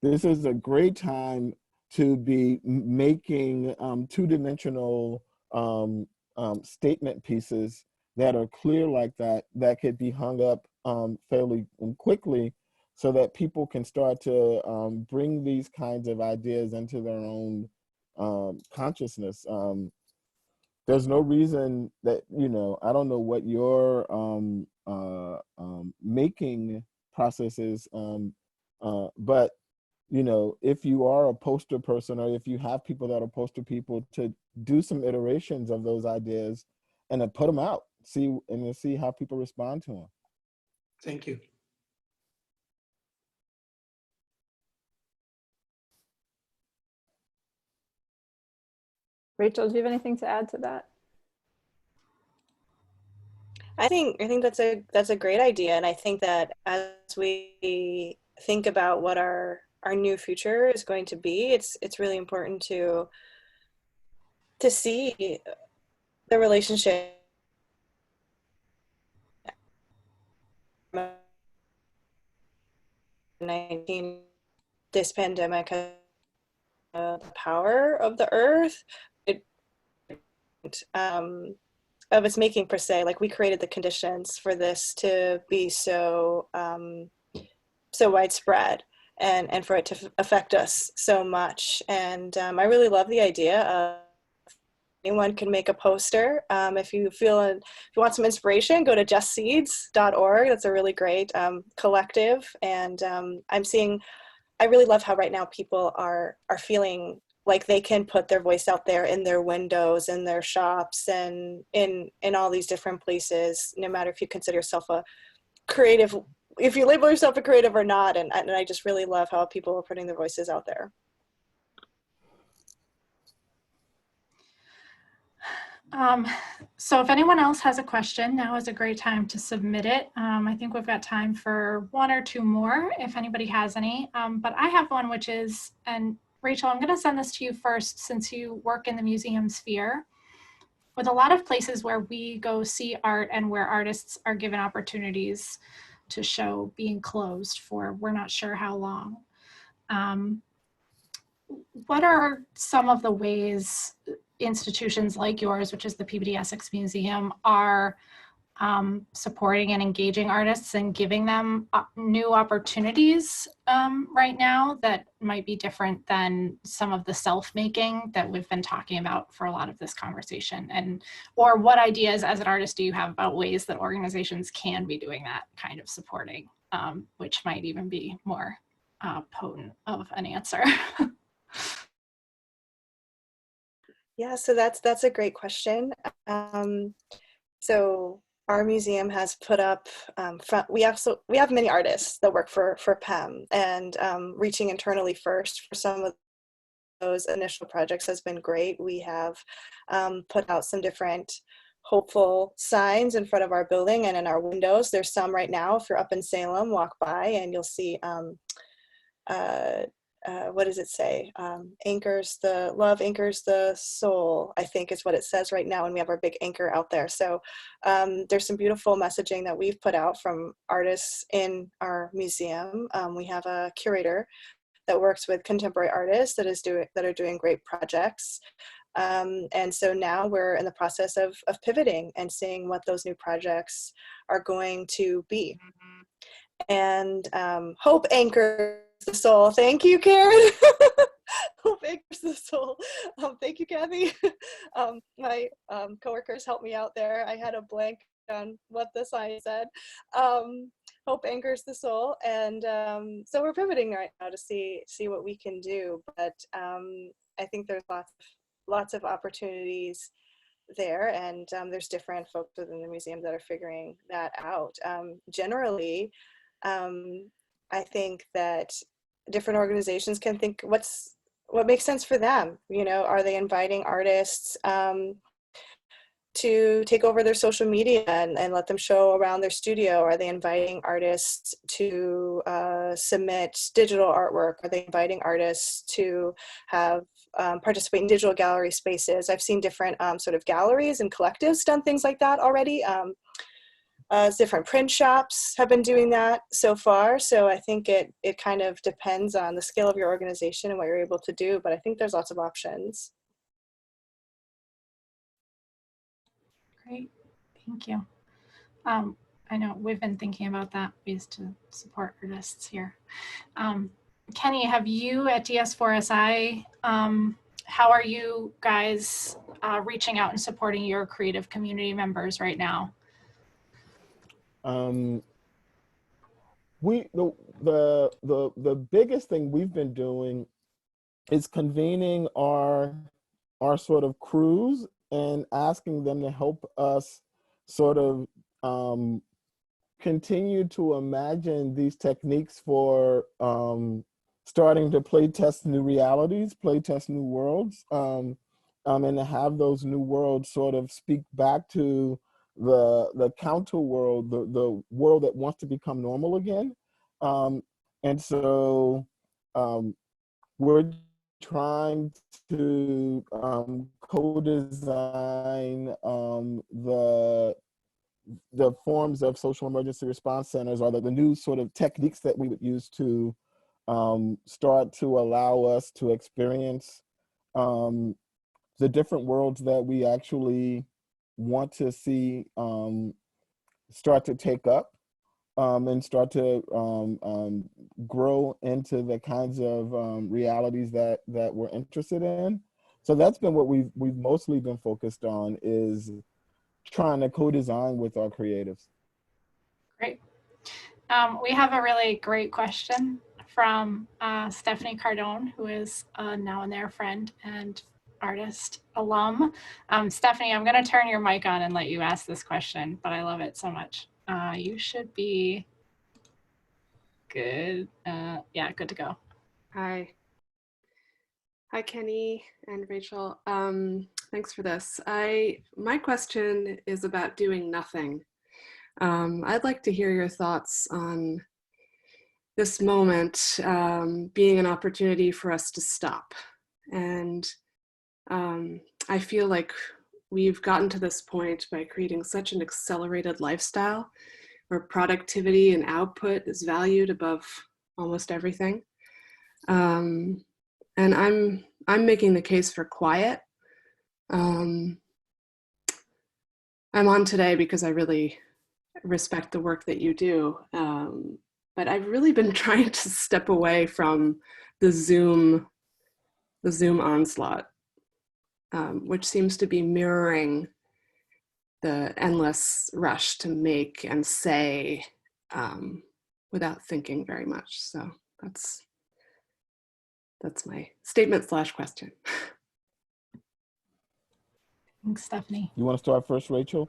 this is a great time to be making two-dimensional statement pieces that are clear like that, that could be hung up fairly quickly, so that people can start to bring these kinds of ideas into their own consciousness. There's no reason that, you know, I don't know what your making process is, but, you know, if you are a poster person, or if you have people that are poster people, to do some iterations of those ideas and then put them out, and then see how people respond to them. Thank you. Rachel, do you have anything to add to that? I think that's a great idea, and I think that as we think about what our new future is going to be, it's really important to see the relationship. This pandemic has the power of the earth. Of its making, per se. Like, we created the conditions for this to be so so widespread, and for it to affect us so much. And I really love the idea of anyone can make a poster. If you want some inspiration, go to justseeds.org. That's a really great collective. And I really love how right now people are feeling like they can put their voice out there in their windows, in their shops, and in all these different places, no matter if you consider yourself a creative, if you label yourself a creative or not. And I just really love how people are putting their voices out there. So if anyone else has a question, now is a great time to submit it. I think we've got time for one or two more if anybody has any. But I have one, which is, and Rachel, I'm going to send this to you first, since you work in the museum sphere. With a lot of places where we go see art and where artists are given opportunities to show being closed for we're not sure how long, what are some of the ways institutions like yours, which is the Peabody Essex Museum, are supporting and engaging artists and giving them new opportunities right now that might be different than some of the self-making that we've been talking about for a lot of this conversation? And or what ideas as an artist do you have about ways that organizations can be doing that kind of supporting, which might even be more potent of an answer? Yeah, so that's a great question. So our museum has put up, we have many artists that work for PEM, and reaching internally first for some of those initial projects has been great. We have put out some different hopeful signs in front of our building and in our windows. There's some right now. If you're up in Salem, walk by and you'll see what does it say? Love anchors the soul, I think is what it says right now. And we have our big anchor out there. So there's some beautiful messaging that we've put out from artists in our museum. We have a curator that works with contemporary artists that are doing great projects. And so now we're in the process of pivoting and seeing what those new projects are going to be. And hope anchors the soul. Thank you, Karen. Hope anchors the soul. Thank you, Kathy. My coworkers helped me out there. I had a blank on what the sign said. Hope anchors the soul. And so we're pivoting right now to see what we can do. But I think there's lots of opportunities there, and there's different folks within the museum that are figuring that out. Generally, I think that different organizations can think what makes sense for them. You know, are they inviting artists to take over their social media and let them show around their studio? Are they inviting artists to submit digital artwork? Are they inviting artists to have participate in digital gallery spaces? I've seen different sort of galleries and collectives done things like that already. Different print shops have been doing that so far. So I think it kind of depends on the scale of your organization and what you're able to do, but I think there's lots of options. Great, thank you. I I know we've been thinking about that, ways to support artists here. Kenny, have you at DS4SI, how are you guys reaching out and supporting your creative community members right now? The biggest thing we've been doing is convening our sort of crews and asking them to help us sort of continue to imagine these techniques for starting to play test new realities, play test new worlds, and to have those new worlds sort of speak back to the counter world, the world that wants to become normal again. And so we're trying to co-design the forms of social emergency response centers, or the new sort of techniques that we would use to start to allow us to experience the different worlds that we actually want to see start to take up and start to grow into the kinds of realities that we're interested in. So that's been what we've mostly been focused on, is trying to co-design with our creatives. Great. We have a really great question from Stephanie Cardone, who is a Now and There friend and artist alum. Stephanie, I'm going to turn your mic on and let you ask this question, but I love it so much. You should be good. Yeah, good to go. Hi. Hi, Kenny and Rachel. Thanks for this. My question is about doing nothing. I'd like to hear your thoughts on this moment being an opportunity for us to stop. And I feel like we've gotten to this point by creating such an accelerated lifestyle where productivity and output is valued above almost everything. And I'm making the case for quiet. I'm on today because I really respect the work that you do. But I've really been trying to step away from the Zoom onslaught, which seems to be mirroring the endless rush to make and say without thinking very much. So that's my statement / question. Thanks, Stephanie. You want to start first, Rachel?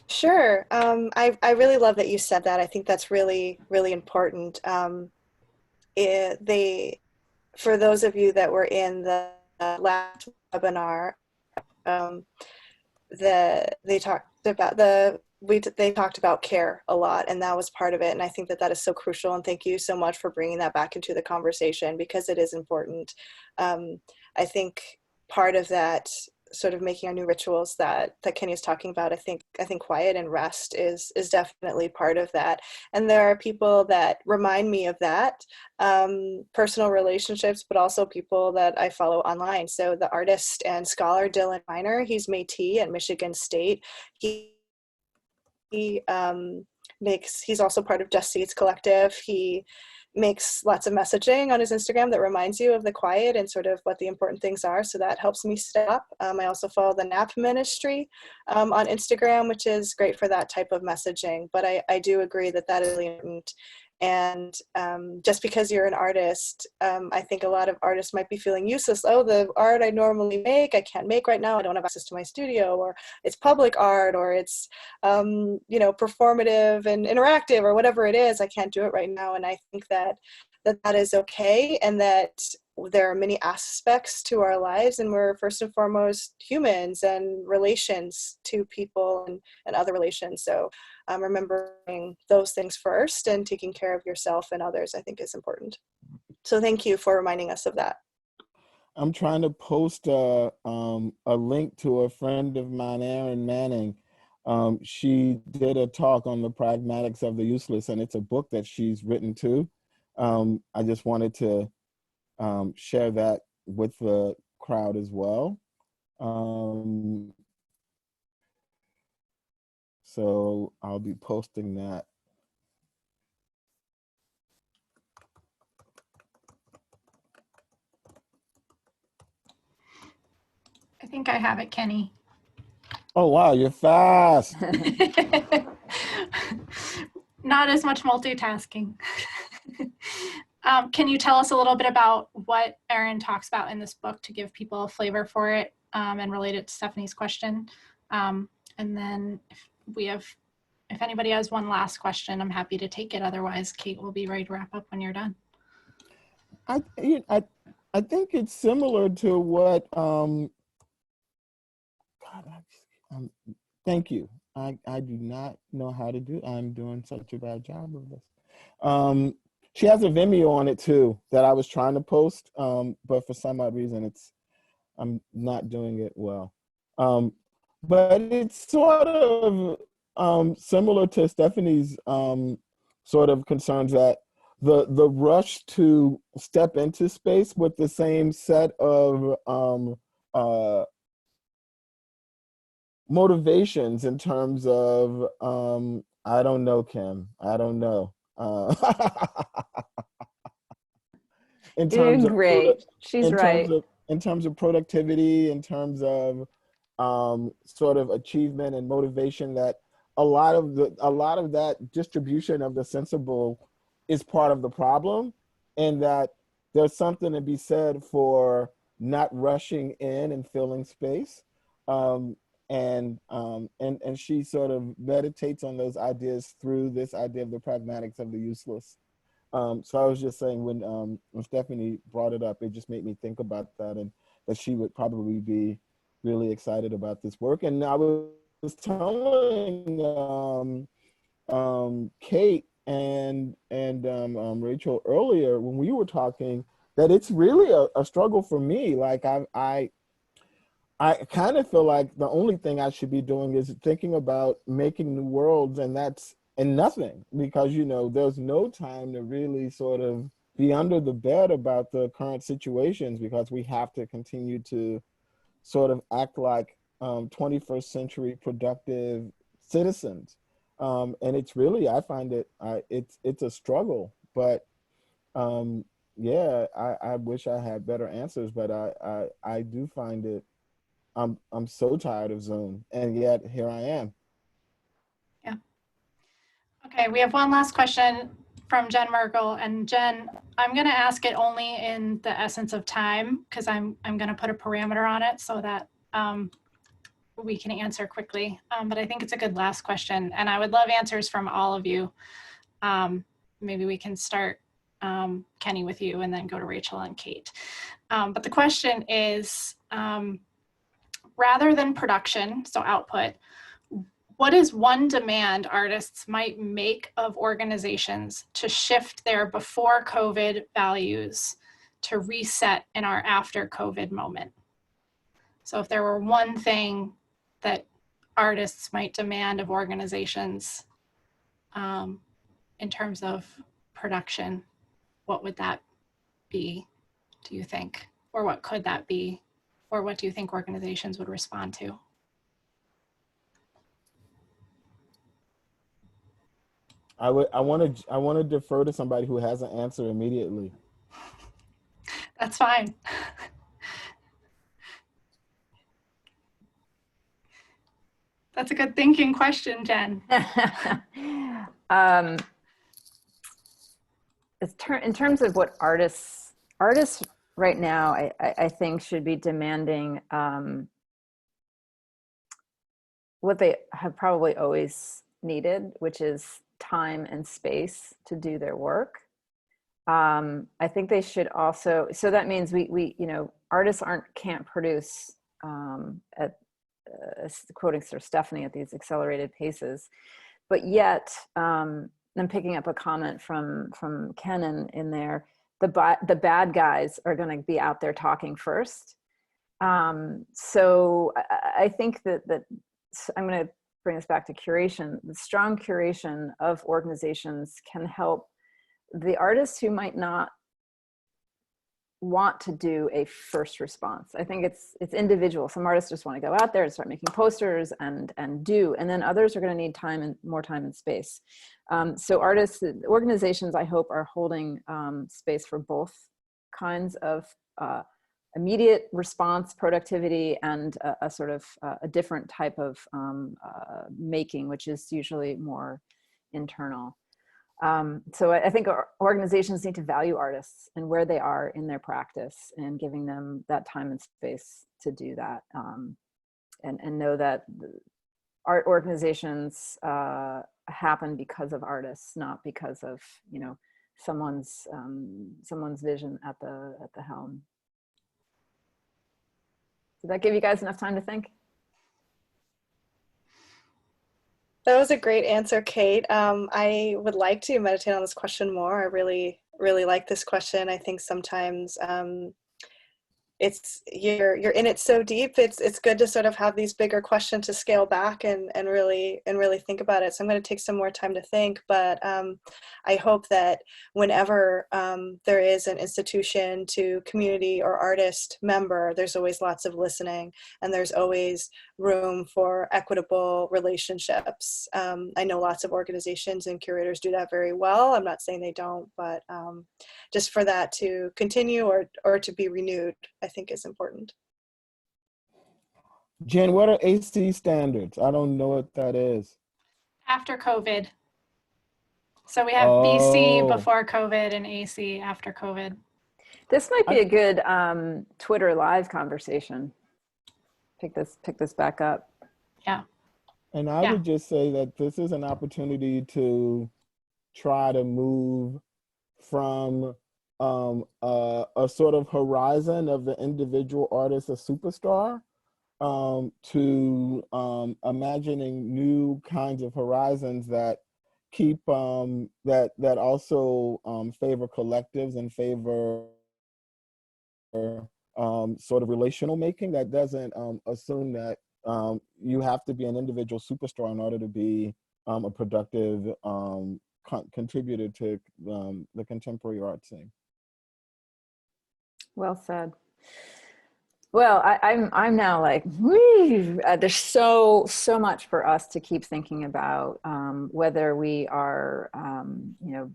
Sure. I really love that you said that. I think that's really, really important. For those of you that were in the last webinar, they talked about care a lot, and that was part of it. And I think that is so crucial. And thank you so much for bringing that back into the conversation, because it is important. I think part of that, sort of making our new rituals that Kenny is talking about, I think quiet and rest is definitely part of that. And there are people that remind me of that, personal relationships, but also people that I follow online. So the artist and scholar Dylan Miner, he's Métis at Michigan State. He's also part of Just Seeds Collective. He makes lots of messaging on his Instagram that reminds you of the quiet and sort of what the important things are. So that helps me stop. I also follow the NAP Ministry on Instagram, which is great for that type of messaging. But I do agree that is really important. And just because you're an artist, I think a lot of artists might be feeling useless. Oh, the art I normally make, I can't make right now. I don't have access to my studio, or it's public art, or it's performative and interactive, or whatever it is. I can't do it right now. And I think that is okay, and that there are many aspects to our lives, and we're first and foremost humans and relations to people and other relations. So remembering those things first and taking care of yourself and others, I think, is important. So thank you for reminding us of that. I'm trying to post a link to a friend of mine, Erin Manning. She did a talk on the pragmatics of the useless, and it's a book that she's written too. I just wanted to share that with the crowd as well. So I'll be posting that. I think I have it, Kenny. Oh, wow, you're fast. Not as much multitasking. Can you tell us a little bit about what Erin talks about in this book to give people a flavor for it and relate it to Stephanie's question? And then if anybody has one last question, I'm happy to take it. Otherwise, Kate will be ready to wrap up when you're done. I think it's similar to what, God, thank you. I do not know how to do, I'm doing such a bad job of this. She has a Vimeo on it too that I was trying to post, but for some odd reason I'm not doing it well. But it's sort of similar to Stephanie's sort of concerns that the rush to step into space with the same set of motivations in terms of I don't know, Kim, I don't know. In terms Doing great. She's right. In terms of productivity, in terms of sort of achievement and motivation, that a lot of that distribution of the sensible is part of the problem, and that there's something to be said for not rushing in and filling space. And she sort of meditates on those ideas through this idea of the pragmatics of the useless. So I was just saying when Stephanie brought it up, it just made me think about that, and that she would probably be really excited about this work. And I was telling Kate and Rachel earlier when we were talking that it's really a struggle for me. Like I kind of feel like the only thing I should be doing is thinking about making new worlds, and nothing, because, you know, there's no time to really sort of be under the bed about the current situations, because we have to continue to sort of act like 21st century productive citizens. And it's really, I find it's a struggle, but yeah, I wish I had better answers, but I do find it, I'm so tired of Zoom, and yet here I am. Yeah. Okay, we have one last question from Jen Merkel, and Jen, I'm going to ask it only in the essence of time, because I'm going to put a parameter on it so that we can answer quickly. But I think it's a good last question, and I would love answers from all of you. Maybe we can start, Kenny, with you, and then go to Rachel and Kate. But the question is, rather than production, so output, what is one demand artists might make of organizations to shift their before COVID values to reset in our after COVID moment? So if there were one thing that artists might demand of organizations in terms of production, what would that be, do you think? Or what could that be? Or what do you think organizations would respond to? I want to defer to somebody who has an answer immediately. That's fine. That's a good thinking question, Jen. In terms of what artists right now, I think should be demanding what they have probably always needed, which is time and space to do their work. I think they should also, so that means we you know, artists can't produce at quoting Sir Stephanie, at these accelerated paces, but yet I'm picking up a comment from Ken in there. The bad guys are going to be out there talking first. So I think that I'm going to bring us back to curation. The strong curation of organizations can help the artists who might not want to do a first response. I think it's individual. Some artists just want to go out there and start making posters and do, and then others are going to need time and more time and space. So artists, organizations, I hope, are holding space for both kinds of immediate response, productivity, and a sort of a different type of making, which is usually more internal. So I think organizations need to value artists and where they are in their practice and giving them that time and space to do that. And know that art organizations happen because of artists, not because of, you know, someone's vision at the helm. Did that give you guys enough time to think? That was a great answer, Kate. I would like to meditate on this question more. I really, really like this question. I think sometimes it's you're in it so deep. It's good to sort of have these bigger questions to scale back and really think about it. So I'm going to take some more time to think, but I hope that whenever there is an institution to community or artist member, there's always lots of listening, and there's always room for equitable relationships. I know lots of organizations and curators do that very well. I'm not saying they don't, but just for that to continue or to be renewed, I think is important. Jen, what are AC standards? I don't know what that is. After COVID. So we have BC before COVID and AC after COVID. This might be a good Twitter live conversation. Pick this back up. Yeah. And I would just say that this is an opportunity to try to move from a sort of horizon of the individual artist, a superstar, to imagining new kinds of horizons that keep that also favor collectives and favor sort of relational making, that doesn't assume that you have to be an individual superstar in order to be a productive contributor to the contemporary art scene. Well said. Well, I'm now like, whee! There's so much for us to keep thinking about, whether we are, you know,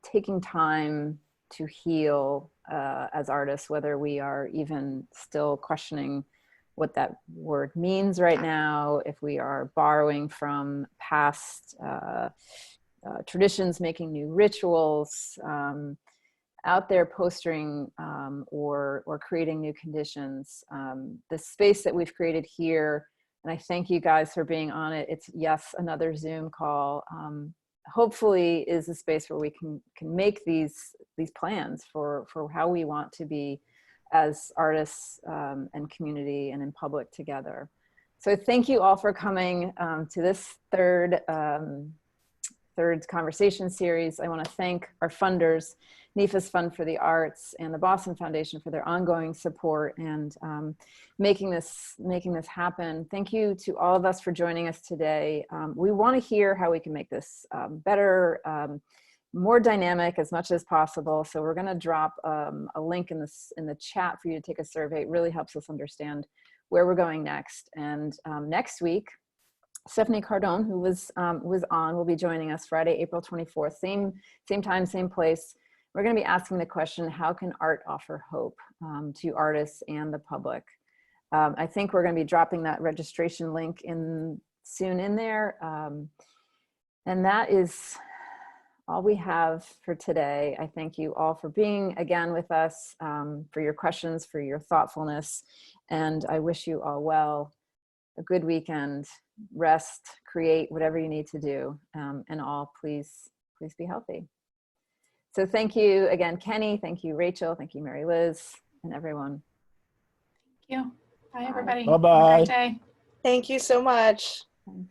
taking time to heal as artists, whether we are even still questioning what that word means right now, if we are borrowing from past traditions, making new rituals, out there postering or creating new conditions. The space that we've created here, and I thank you guys for being on it. It's, yes, another Zoom call. Hopefully is a space where we can make these plans for how we want to be as artists and community and in public together. So thank you all for coming to this third conversation series. I want to thank our funders, NIFA's Fund for the Arts and the Boston Foundation, for their ongoing support and making this happen. Thank you to all of us for joining us today. We want to hear how we can make this better, more dynamic as much as possible. So we're going to drop a link in the chat for you to take a survey. It really helps us understand where we're going next. And next week, Stephanie Cardone, who was on, will be joining us Friday, April 24th, same time, same place. We're going to be asking the question, how can art offer hope to artists and the public? I think we're going to be dropping that registration link soon in there. And that is all we have for today. I thank you all for being again with us, for your questions, for your thoughtfulness, and I wish you all well, a good weekend, rest, create, whatever you need to do, and all, please be healthy. So thank you again, Kenny. Thank you, Rachel. Thank you, Mary Liz, and everyone. Thank you. Bye, everybody. Bye-bye. Have a great day. Thank you so much. Thanks.